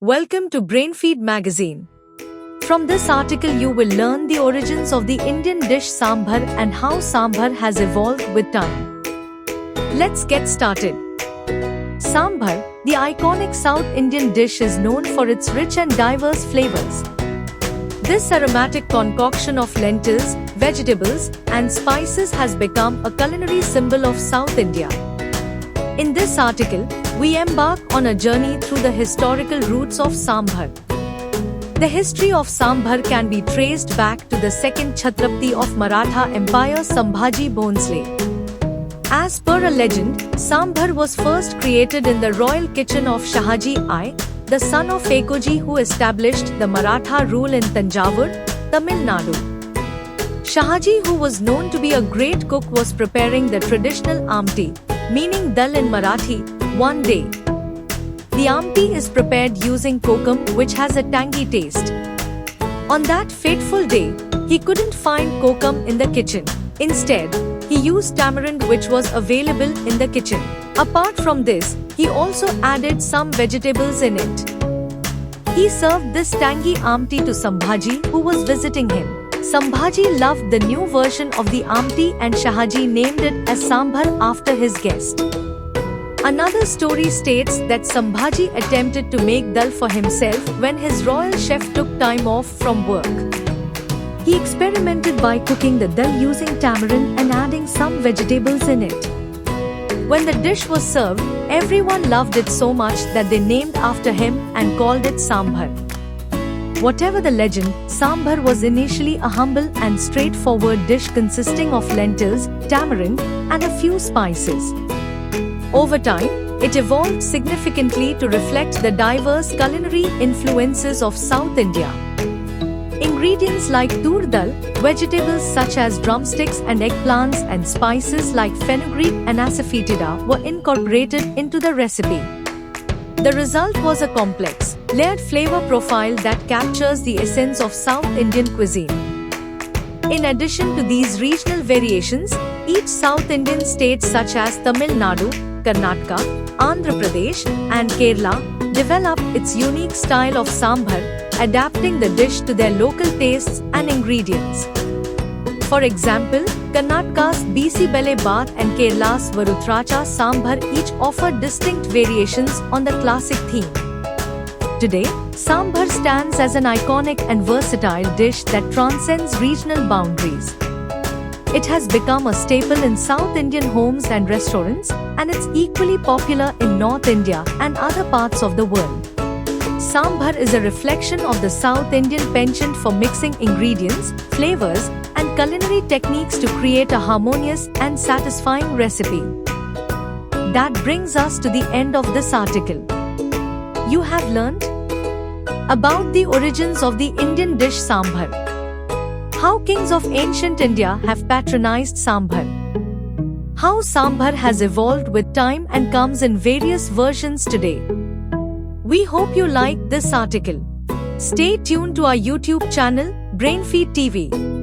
Welcome to Brainfeed magazine. From this article you will learn the origins of the Indian dish sambar and how sambar has evolved with time. Let's get started. Sambar, the iconic South Indian dish, is known for its rich and diverse flavors. This aromatic concoction of lentils, vegetables, and spices has become a culinary symbol of South India. In this article, we embark on a journey through the historical roots of sambar. The history of sambar can be traced back to the second Chhatrapati of Maratha Empire, Sambhaji Bhonsle. As per a legend, sambar was first created in the royal kitchen of Shahaji I, the son of Ekoji, who established the Maratha rule in Tanjavur, Tamil Nadu. Shahaji, who was known to be a great cook, was preparing the traditional amti, meaning dal in Marathi, one day. The amti is prepared using kokum, which has a tangy taste. On that fateful day, he couldn't find kokum in the kitchen. Instead, he used tamarind, which was available in the kitchen. Apart from this, he also added some vegetables in it. He served this tangy amti to Sambhaji, who was visiting him. Sambhaji loved the new version of the amti and Shahaji named it as sambar after his guest. Another story states that Sambhaji attempted to make dal for himself when his royal chef took time off from work. He experimented by cooking the dal using tamarind and adding some vegetables in it. When the dish was served, everyone loved it so much that they named after him and called it sambar. Whatever the legend, sambar was initially a humble and straightforward dish consisting of lentils, tamarind, and a few spices. Over time, it evolved significantly to reflect the diverse culinary influences of South India. Ingredients like tur dal, vegetables such as drumsticks and eggplants, and spices like fenugreek and asafoetida were incorporated into the recipe. The result was a complex, layered flavor profile that captures the essence of South Indian cuisine. In addition to these regional variations, each South Indian state such as Tamil Nadu, Karnataka, Andhra Pradesh, and Kerala developed its unique style of sambar, adapting the dish to their local tastes and ingredients. For example, Karnataka's Bisi Bele Bath and Kerala's Varuthracha Sambar each offer distinct variations on the classic theme. Today, sambar stands as an iconic and versatile dish that transcends regional boundaries. It has become a staple in South Indian homes and restaurants, and it's equally popular in North India and other parts of the world. Sambar is a reflection of the South Indian penchant for mixing ingredients, flavors, and culinary techniques to create a harmonious and satisfying recipe. That brings us to the end of this article. You have learned about the origins of the Indian dish sambar, how kings of ancient India have patronized sambar, how sambar has evolved with time and comes in various versions today. We hope you liked this article. Stay tuned to our YouTube channel, Brainfeed TV.